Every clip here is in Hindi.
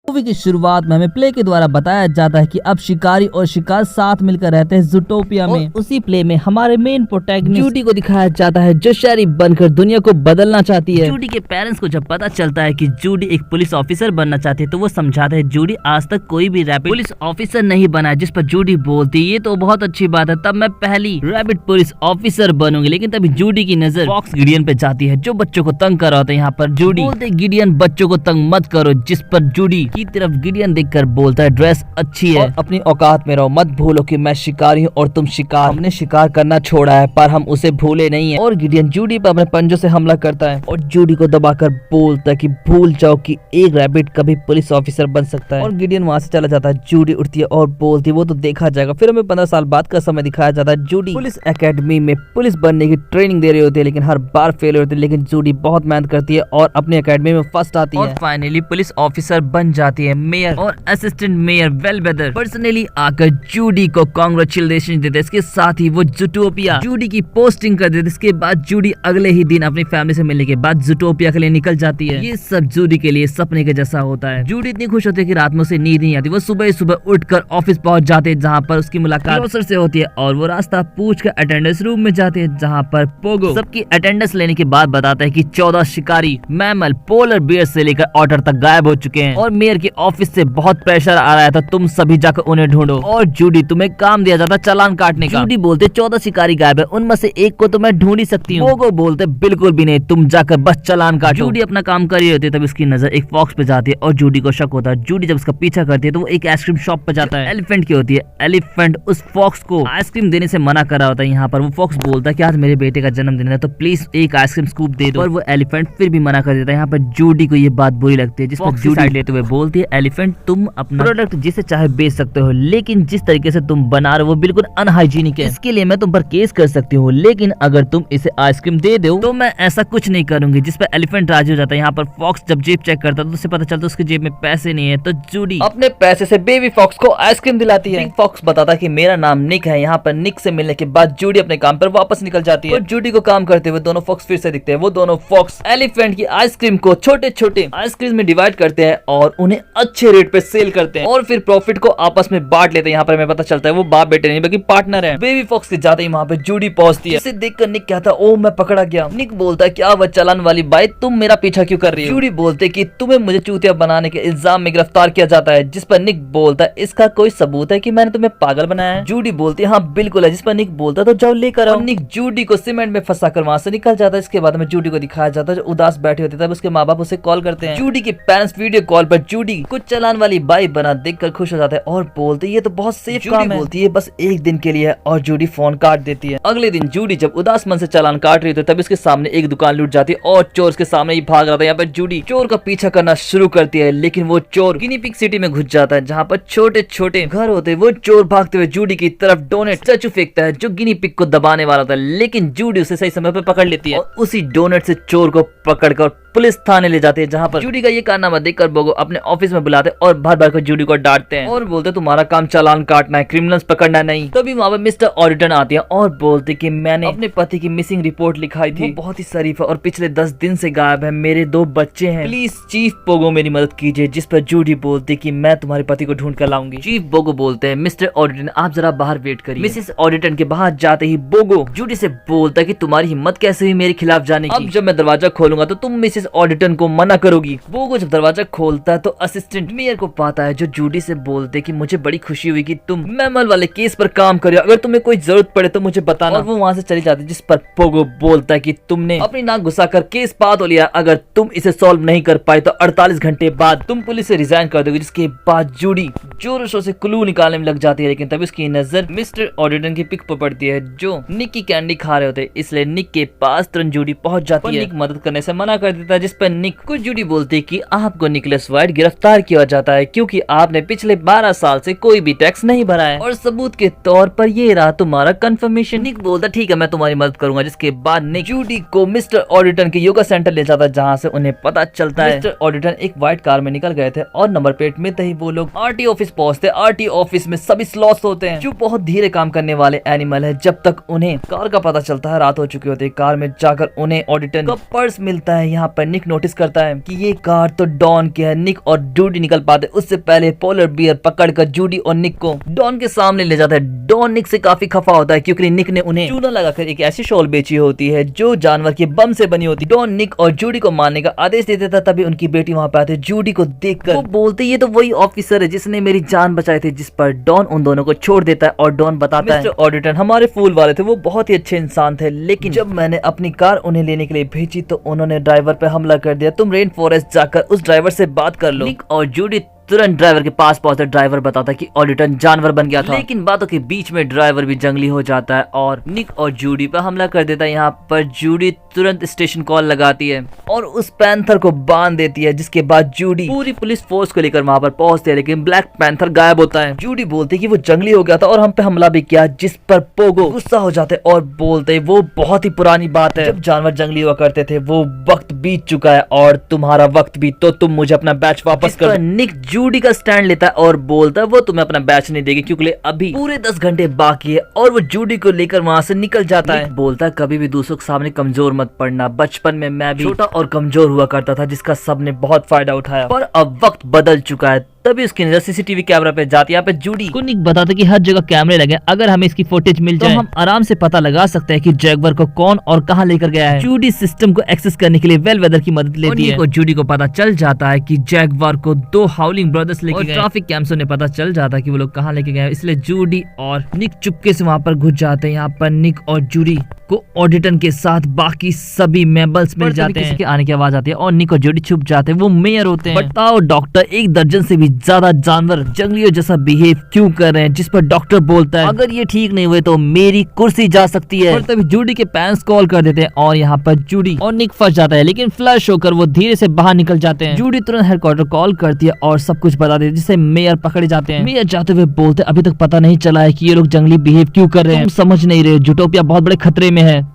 मूवी की शुरुआत में हमें प्ले के द्वारा बताया जाता है कि अब शिकारी और शिकार साथ मिलकर रहते हैं ज़ूटोपिया में। उसी प्ले में हमारे मेन प्रोटैगनिस्ट जूडी को दिखाया जाता है जो शरीफ बनकर दुनिया को बदलना चाहती है। जूडी के पेरेंट्स को जब पता चलता है कि जूडी एक पुलिस ऑफिसर बनना चाहती है तो वो समझाते हैं जूडी आज तक कोई भी रैपिड पुलिस ऑफिसर नहीं बना है, जिस पर जूडी बोलती ये तो बहुत अच्छी बात है, तब मैं पहली रैपिड पुलिस ऑफिसर बनूंगी। लेकिन तभी जूडी की नजर फॉक्स गिडियन पे जाती है जो बच्चों को तंग कर रहा होता है। यहाँ पर जूडी बोलते गिडियन बच्चों को तंग मत करो, जिस पर जूडी की तरफ गिडियन देखकर बोलता है ड्रेस अच्छी है और अपनी औकात में रहो, मत भूलो कि मैं शिकारी हूँ और तुम शिकार। हमने शिकार करना छोड़ा है पर हम उसे भूले नहीं है। और गिडियन जूडी पर अपने पंजों से हमला करता है और जूडी को दबाकर बोलता है कि भूल जाओ कि एक रैबिट कभी पुलिस ऑफिसर बन सकता है। और गिडियन वहाँ से चला जाता है। जूडी उठती है और बोलती है वो तो देखा जाएगा। फिर हमें 15 साल बाद का समय दिखाया जाता है। जूडी पुलिस एकेडमी में पुलिस बनने की ट्रेनिंग दे रही होती है लेकिन हर बार फेल होती है। लेकिन जूडी बहुत मेहनत करती है और अपनी एकेडमी में फर्स्ट आती है और फाइनली पुलिस ऑफिसर बन जाती है। मेयर और असिस्टेंट मेयर वेलवेदर पर्सनली आकर जूडी को कांग्रेचुलेशन देते। इसके साथ ही वो ज़ूटोपिया जूडी की पोस्टिंग कर देते। इसके बाद जूडी अगले ही दिन अपनी फैमिली से मिलने के बाद ज़ूटोपिया के लिए निकल जाती है। ये सब जूडी के लिए सपने के जैसा होता है। जूडी इतनी खुश होती है कि रात में उसे नींद नहीं आती। वो सुबह सुबह उठकर ऑफिस पहुंच जाते हैं जहाँ पर उसकी मुलाकात ऑफिसर से होती है और वो रास्ता पूछकर अटेंडेंस रूम में जाते हैं जहाँ पर पोगो सबकी अटेंडेंस लेने के बाद बताता है कि 14 शिकारी मैमल पोलर बियर से लेकर ऑटर तक गायब हो चुके हैं और मेयर के ऑफिस से बहुत प्रेशर आ रहा था, तुम सभी जाकर उन्हें ढूंढो। और जूडी तुम्हें काम दिया जाता चालान काटने का। जूडी बोलते 14 शिकारी गायब है, उनमें से एक को तो मैं ढूंढ ही सकती हूँ। पोगो बोलते बिल्कुल भी नहीं, तुम जाकर बस चालान काटो। जूडी अपना काम कर रही होती है तब उसकी नजर एक फॉक्स पे जाती है और जूडी को शक होता है। जूडी जब उसका पीछा करती है तो वो एक आइसक्रीम शॉप पे जाता है एलिफेंट की होती है। एलिफेंट उस फॉक्स को आइसक्रीम देने से मना कर रहा होता है। यहाँ पर वो फॉक्स बोलता है कि आज मेरे बेटे का जन्मदिन है तो प्लीज एक आइसक्रीम स्कूप दे दो, और वो एलिफेंट फिर भी मना कर देता है। यहाँ पर जूडी को ये बात बुरी लगती है जिस पर जूडी साइड लेते हुए बोलती है एलिफेंट तुम अपना प्रोडक्ट जिसे चाहे बेच सकते हो लेकिन जिस तरीके से तुम बना रहे हो वो बिल्कुल अनहाइजीनिक है, इसके लिए मैं तुम पर केस कर सकती हूँ, लेकिन अगर तुम इसे आइसक्रीम दे दो तो मैं ऐसा कुछ नहीं करूंगी। जिस पर एलिफेंट राजी हो जाता है। यहाँ पर फॉक्स जब जेब चेक करता है तो उसे पता चलता है उसकी जेब में पैसे नहीं है तो जूडी अपने पैसे से बेबी फॉक्स को आइसक्रीम दिलाती है। फॉक्स बताता है कि मेरा नाम निक है। यहाँ पर निक से मिलने के बाद जूडी अपने काम पर वापस निकल जाती है और जूडी को काम करते हुए दोनों फॉक्स फिर से दिखते हैं। वो दोनों फॉक्स एलिफेंट की आइसक्रीम को छोटे छोटे आइसक्रीम में डिवाइड करते हैं और उन्हें अच्छे रेट पे सेल करते हैं और फिर प्रॉफिट को आपस में बांट लेते हैं। यहाँ पर हमें पता चलता है वो बाप बेटे नहीं बल्कि पार्टनर है। बेबी फॉक्स के जाते ही वहाँ पे जूडी पहुंचती है। इसे देखकर निक कहता है ओ मैं पकड़ा गया। निक बोलता है क्या वह चालान वाली बाई तुम मेरा पीछा क्यों कर रही हो। जूडी बोलते कि तुम्हें मुझे चूतिया बनाने के इल्जाम में गिरफ्तार किया जाता है। जिस पर निक बोलता है इसका कोई सबूत है कि मैंने तुम्हें पागल बनाया है। जूडी बोलती है हाँ बिल्कुल है। जिस पर निक बोलता है तो जाओ लेकर आओ। निक जूडी को सीमेंट में फंसा कर वहाँ से निकल जाता है। इसके बाद में जूडी को दिखाया जाता है जो उदास बैठी होती है तब उसके माँ बाप उसे कॉल करते हैं। जूडी के पेरेंट्स वीडियो कॉल पर जूडी कुछ चालान वाली बाई बना देखकर खुश हो जाता है और बोलते ये तो बहुत सेफ काम है। बोलती है बस एक दिन के लिए है और जूडी फोन काट देती है। अगले दिन जूडी जब उदास मन से चालान काट रही थी तब उसके सामने एक दुकान लूट जाती है और चोर उसके सामने ही भाग रहा था। यहाँ पर जूडी चोर का पीछा करना शुरू करती है लेकिन वो चोर गिनी पिग सिटी में घुस जाता है जहाँ पर छोटे छोटे घर होते हैं। वो चोर भागते हुए जूडी की तरफ डोनेट स्टैचू फेंकता है जो गिनी पिग को दबाने वाला था, लेकिन जूडी उसे सही समय पर पकड़ लेती है और उसी डोनेट से चोर को पकड़कर पुलिस थाने ले जाते हैं जहाँ पर जूडी का ये कारनामा देखकर बोगो अपने ऑफिस में बुलाते और भर भर कर जूडी को डांटते हैं और बोलते तुम्हारा काम चालान काटना है, क्रिमिनल्स पकड़ना नहीं। तभी वहाँ पर मिस्टर ऑडिटन आते हैं और बोलते कि मैंने अपने पति की मिसिंग रिपोर्ट लिखाई थी, वो बहुत ही शरीफ है और पिछले 10 दिन से गायब है, मेरे 2 बच्चे हैं, प्लीज चीफ पोगो मेरी मदद कीजिए। जिस पर जूडी बोलती कि मैं तुम्हारे पति को ढूंढ कर लाऊंगी। चीफ बोगो बोलते हैं मिस्टर ऑडिटन आप जरा बाहर वेट करिए। मिसेस ऑडिटन के बाहर जाते ही बोगो जूडी से बोलता है कि तुम्हारी हिम्मत कैसे हुई मेरे खिलाफ जाने की, अब जब मैं दरवाजा खोलूंगा तो तुम मिसेस ऑडिटन को मना करोगी। बोगो जब दरवाजा खोलता है तो असिस्टेंट मेयर को पाता है जो जूडी से बोलते कि मुझे बड़ी खुशी हुई कि तुम मैमल वाले केस पर काम कर रहे हो, अगर तुम्हें कोई जरूरत पड़े तो मुझे बताना। और वो वहाँ से चली जाती है जिस पर पोगो बोलता है कि तुमने अपनी नाक घुसाकर केस पा तो लिया, अगर तुम इसे सॉल्व नहीं कर पाए तो 48 घंटे बाद तुम पुलिस से रिजाइन कर दोगे। जिसके बाद जूडी जोर शोर से क्लू निकालने में लग जाती है लेकिन तभी उसकी नजर मिस्टर ऑडिटन की पिक पर पड़ती है जो निक की कैंडी खा रहे होते हैं, इसलिए निक के पास तुरंत जूडी पहुंच जाती है। निक मदद करने से मना कर देता है जिस पर निक कुछ जूडी बोलती है कि आपको निकोलस वाइट गिरफ्तार किया जाता है क्योंकि आपने पिछले 12 साल से कोई भी टैक्स नहीं भरा है और सबूत के तौर पर ये रहा तुम्हारा कंफर्मेशन। निक बोलता ठीक है मैं तुम्हारी मदद करूंगा। जिसके बाद निक जूडी को मिस्टर ऑडिटन के योगा सेंटर ले जाता है जहाँ से उन्हें पता चलता है मिस्टर ऑडिटन एक व्हाइट कार में निकल गए थे और नंबर प्लेट मिलते ही वो लोग आरटी ऑफिस पहुंचते। आरटी ऑफिस में सभी स्लॉट्स होते हैं जो बहुत धीरे काम करने वाले एनिमल है। जब तक उन्हें कार का पता चलता है रात हो चुकी होती है। कार में जाकर उन्हें ऑडिटन का पर्स मिलता है। यहाँ पर निक नोटिस करता है कि ये कार तो डॉन की है। निक और जूडी निकल पाते उससे पहले पोलर बियर पकड़कर जूडी और निक को डॉन के सामने ले जाता है। डॉन निक से काफी खफा होता है क्योंकि निक ने उन्हें चूना लगाकर एक ऐसी शॉल बेची होती है जो जानवर के बम से बनी होती है। डॉन निक और जूडी को मारने का आदेश दे देता, तभी उनकी बेटी वहां पे आती है। जूडी को देखकर वो बोलते ये तो वही ऑफिसर है जिसने मेरी जान बचाई थी, जिस पर डॉन उन दोनों को छोड़ देता है और डॉन बताता है मिस्टर ऑडिटन हमारे फूल वाले थे, वो बहुत ही अच्छे इंसान थे, लेकिन जब मैंने अपनी कार उन्हें लेने के लिए भेजी तो उन्होंने ड्राइवर पे हमला कर दिया। तुम रेन फॉरेस्ट जाकर उस ड्राइवर से बात कर लो। निक और जूडी तुरंत ड्राइवर के पास पहुंचते। ड्राइवर बताता है कि ऑडिटन जानवर बन गया था, लेकिन बातों के बीच में ड्राइवर भी जंगली हो जाता है और निक और जूडी पर हमला कर देता है। यहाँ पर जूडी तुरंत स्टेशन कॉल लगाती है और उस पैंथर को बांध देती है, जिसके बाद जूडी पूरी पुलिस फोर्स को लेकर वहां पर पहुंचते हैं, लेकिन ब्लैक पैंथर गायब होता है। जूडी बोलती है कि वो जंगली हो गया था और हम पे हमला भी किया, जिस पर पोगो गुस्सा हो जाते और बोलते वो बहुत ही पुरानी बात है, जब जानवर जंगली हुआ करते थे, वो वक्त बीत चुका है और तुम्हारा वक्त भी, तो तुम मुझे अपना बैच वापस कर। निक जूडी का स्टैंड लेता है और बोलता है वो तुम्हें अपना बैच नहीं देगी क्योंकि अभी पूरे 10 घंटे बाकी है, और वो जूडी को लेकर वहां से निकल जाता है। बोलता है कभी भी दूसरों के सामने कमजोर मत पड़ना, बचपन में मैं भी छोटा और कमजोर हुआ करता था जिसका सबने बहुत फायदा उठाया, पर अब वक्त बदल चुका है। तभी उसकी नजर सीसीटीवी कैमरा पे जाती है। यहाँ पे जूडी को निक बताता कि हर जगह कैमरे लगे, अगर हमें इसकी फुटेज मिल जाए तो हम आराम से पता लगा सकते हैं कि जैगवर को कौन और कहां लेकर गया है। जूडी सिस्टम को एक्सेस करने के लिए वेलवेदर की मदद लेती है और जूडी को पता चल जाता है कि जैगवर को 2 हाउलिंग ब्रदर्स लेके गए। ट्रैफिक कैमरों ने पता चल जाता है कि वो लोग कहां लेके गए, इसलिए जूडी और निक चुपके से वहां पर घुस जाते हैं। यहाँ पर निक और जूडी को ऑडिटन के साथ बाकी सभी मेबल्स मिल जाते हैं। आने की आवाज आती है और निक और जूडी छुप जाते हैं। वो मेयर होते हैं। बताओ डॉक्टर, 1 दर्जन से भी ज्यादा जानवर जंगलियों जैसा बिहेव क्यों कर रहे हैं? जिस पर डॉक्टर बोलता है अगर ये ठीक नहीं हुए तो मेरी कुर्सी जा सकती है। और तभी जूडी के पेरेंट्स कॉल कर देते हैं और यहाँ पर जूडी और निक फंस जाता है, लेकिन फ्लश होकर वो धीरे से बाहर निकल जाते हैं। जूडी तुरंत हेडक्वार्टर कॉल करती है और सब कुछ बता देती है, जिससे मेयर पकड़े जाते हैं। मेयर जाते हुए बोलते अभी तक पता नहीं चला है कि ये लोग जंगली बिहेव क्यों कर रहे हैं, समझ नहीं रहे, जूटोपिया बहुत बड़े खतरे में है।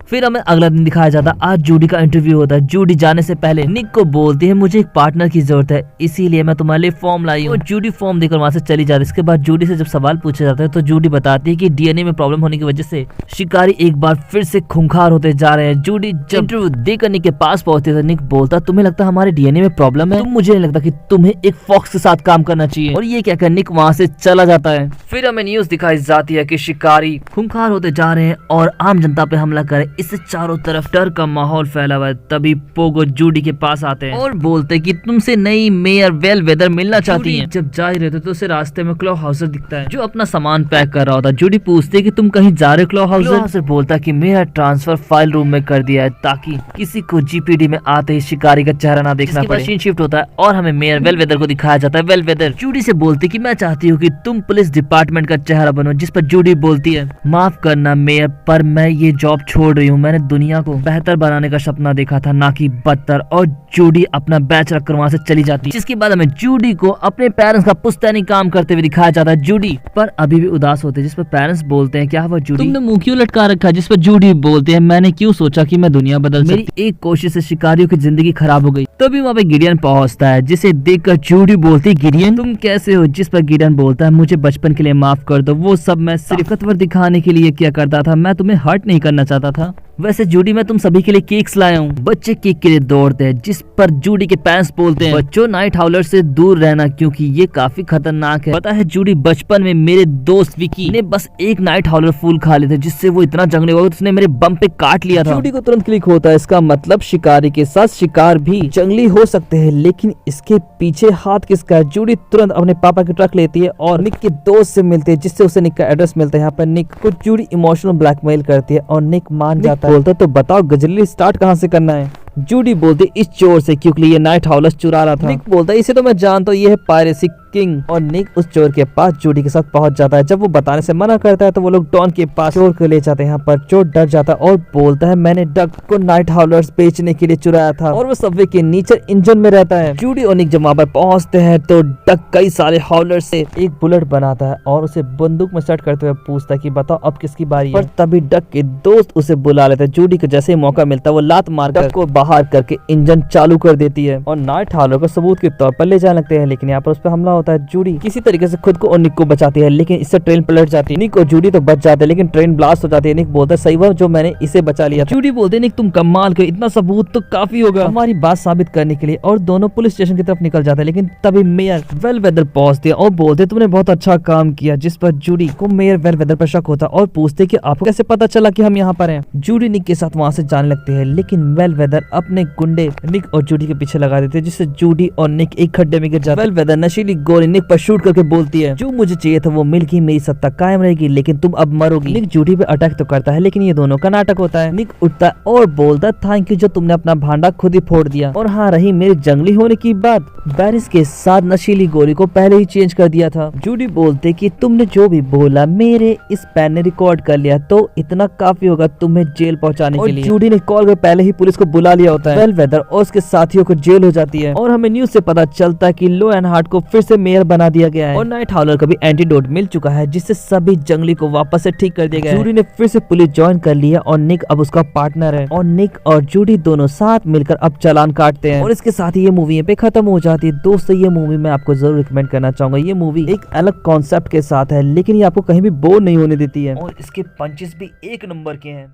फिर हमें अगला दिन दिखाया जाता है। आज जूडी का इंटरव्यू होता है। जूडी जाने से पहले निक को बोलती है मुझे एक पार्टनर की जरूरत है, इसीलिए मैं तुम्हारे लिए फॉर्म लाई हूँ। जूडी फॉर्म देकर वहां से चली जाती है। इसके बाद जूडी से जब सवाल पूछा जाता है तो जूडी बताती है कि डीएनए में प्रॉब्लम होने की वजह से शिकारी एक बार फिर से खूंखार होते जा रहे हैं। जूडी जब इंटरव्यू देकर निक के पास पहुंचती है, निक बोलता तुम्हें लगता है हमारे डीएनए में प्रॉब्लम है? मुझे नहीं लगता कि तुम्हें एक फॉक्स के साथ काम करना चाहिए। और ये कहकर निक वहाँ से चला जाता है। फिर हमें न्यूज दिखाई जाती है कि शिकारी खूंखार होते जा रहे हैं और आम जनता पे हमला करे। इससे चारों तरफ डर का माहौल फैला हुआ है। तभी पोगो जूडी के पास आते हैं और बोलते हैं कि तुमसे नई मेयर वेलवेदर मिलना चाहती हैं। जब जा रहे थे तो उसे रास्ते में क्लॉ हाउसर दिखता है जो अपना सामान पैक कर रहा होता है। जूडी पूछती है कि तुम कहीं जा रहे हो क्लॉ हाउसर? बोलता है कि मेरा ट्रांसफर फाइल रूम में कर दिया है ताकि किसी को जीपीडी में आते ही शिकारी का चेहरा ना देखना पड़े। मशीन शिफ्ट होता है और हमें मेयर वेलवेदर को दिखाया जाता है। वेलवेदर जूडी से बोलती कि मैं चाहती हूँ कि तुम पुलिस डिपार्टमेंट का चेहरा बनो, जिस पर जूडी बोलती है माफ करना मेयर, पर मैं ये जॉब छोड़ रही हूँ। मैंने दुनिया को बेहतर बनाने का सपना देखा था, ना कि बदतर। और जूडी अपना बैच रखकर वहाँ से चली जाती है। जिसके बाद हमें जूडी को अपने पेरेंट्स का पुश्तैनी काम करते हुए दिखाया जाता है। जूडी पर अभी भी उदास होते हैं, जिस पर पेरेंट्स बोलते हैं क्या हुआ जूडी, तुमने मुंह क्यों लटका रखा है? जिस पर जूडी बोलते हैं मैंने क्यों सोचा कि मैं दुनिया बदल सकती, मेरी एक कोशिश से शिकारियों की जिंदगी खराब हो गई। तभी वहाँ पे गिडियन पहुँचता है, जिसे देखकर जूडी बोलती गिडियन तुम कैसे हो? जिस पर गिडियन बोलता है मुझे बचपन के लिए माफ कर दो, वो सब मैं सिर्फ ताकतवर दिखाने के लिए किया करता था, मैं तुम्हें हर्ट नहीं करना चाहता था। वैसे जूडी मैं तुम सभी के लिए केक्स लाया हूँ। बच्चे केक के लिए दौड़ते हैं, जिस पर जूडी के पेरेंट्स बोलते हैं बच्चों नाइट हाउलर से दूर रहना क्योंकि ये काफी खतरनाक है। पता है जूडी बचपन में मेरे दोस्त विकी ने बस एक नाइट हाउलर फूल खा लिए थे, जिससे वो इतना जंगली हो गया उसने मेरे बम पे काट लिया था। जूडी को तुरंत क्लिक होता है, इसका मतलब शिकारी के साथ शिकार भी जंगली हो सकते हैं, लेकिन इसके पीछे हाथ किसका है? जूडी तुरंत अपने पापा की ट्रक लेती है और निक के दोस्त से मिलती है, जिससे उसे निक का एड्रेस मिलता है। यहाँ पर निक को जूडी इमोशनल ब्लैकमेल करती है और निक मान जाता है। बोलता तो बताओ गजली स्टार्ट कहाँ से करना है? जूडी बोलती इस चोर से क्योंकि ये नाइट हाउलर चुरा रहा था। निक बोलता है इसे तो मैं जानता हूँ, ये है पायरेसी किंग। और निक उस चोर के पास जूडी के साथ पहुंच जाता है। जब वो बताने से मना करता है तो वो लोग डॉन के पास चोर को ले जाते हैं। यहाँ पर चोर डर जाता है और बोलता है मैंने डक को नाइट हाउलर्स बेचने के लिए चुराया था और वो सबवे के नीचे इंजन में रहता है। जूडी और निक जब वहाँ पर पहुंचते हैं तो डक कई सारे हाउलर से एक बुलेट बनाता है और उसे बंदूक में सेट करते हुए पूछता है कि बताओ अब किसकी बारी है। पर तभी डक के दोस्त उसे बुला लेते हैं। जूडी को जैसे ही मौका मिलता है वो लात मारकर डक को बाहर बाहर करके इंजन चालू कर देती है और नाइट हाउलर को सबूत के तौर पर ले जाने लगते हैं। लेकिन यहाँ पर उस पर हमला होता है। जूडी किसी तरीके से खुद को और निक को बचाती है, लेकिन इससे ट्रेन पलट जाती है। निक और जूडी तो बच जाते हैं, लेकिन ट्रेन ब्लास्ट हो जाती है। निक बोलता है सही हुआ जो मैंने इसे बचा लिया। जूडी बोलते हैं निक तुम कमाल के, इतना सबूत तो काफी होगा हमारी बात साबित करने के लिए। और दोनों पुलिस स्टेशन की तरफ निकल जाते हैं, लेकिन तभी मेयर वेलवेदर पहुंचते और बोलते तुमने बहुत अच्छा काम किया। जिस पर जूडी को मेयर वेलवेदर पर शक होता और पूछते कि आपको कैसे पता चला कि हम यहाँ पर हैं। जूडी निक के साथ वहाँ से जाने लगते हैं, लेकिन वेलवेदर अपने गुंडे निक और जूडी के पीछे लगा देते हैं, जिससे जूडी और निक एक खड्डे में गिर जाते हैं। वेलवेदर नशीली गोली निक पर शूट करके बोलती है जो मुझे चाहिए था वो मिल गई, मेरी सत्ता कायम रहेगी, लेकिन तुम अब मरोगी। निक जूडी पे अटैक तो करता है, लेकिन ये दोनों का नाटक होता है। निक उठता है और बोलता है थैंक यू जो तुमने अपना भांडा खुद ही फोड़ दिया। और हाँ रही मेरे जंगली होने की बात, बैरिस के साथ नशीली गोली को पहले ही चेंज कर दिया था। जूडी बोलते कि तुमने जो भी बोला मेरे इस पैन ने रिकॉर्ड कर लिया, तो इतना काफी होगा तुम्हें जेल पहुंचाने के लिए। जूडी ने कॉल कर पहले ही पुलिस को बुला लिया होता है। वेलवेदर और उसके साथियों को जेल हो जाती है और हमें न्यूज से पता चलता है कि लो एंड हार्ट को फिर से मेयर बना दिया गया है और नाइट हाउलर को भी एंटीडोट मिल चुका है, जिससे सभी जंगली को वापस से ठीक कर दिया गया है। जूडी ने फिर से पुलिस ज्वाइन कर लिया और निक अब उसका पार्टनर है और निक और जूडी दोनों साथ मिलकर अब चालान काटते हैं और इसके साथ ही ये मूवी यहाँ पे खत्म हो जाती है। दोस्तों ये मूवी मैं आपको जरूर रिकमेंड करना चाहूंगा। ये मूवी एक अलग कॉन्सेप्ट के साथ है, लेकिन ये आपको कहीं भी बोर नहीं होने देती है और इसके पंचेस भी एक नंबर के हैं।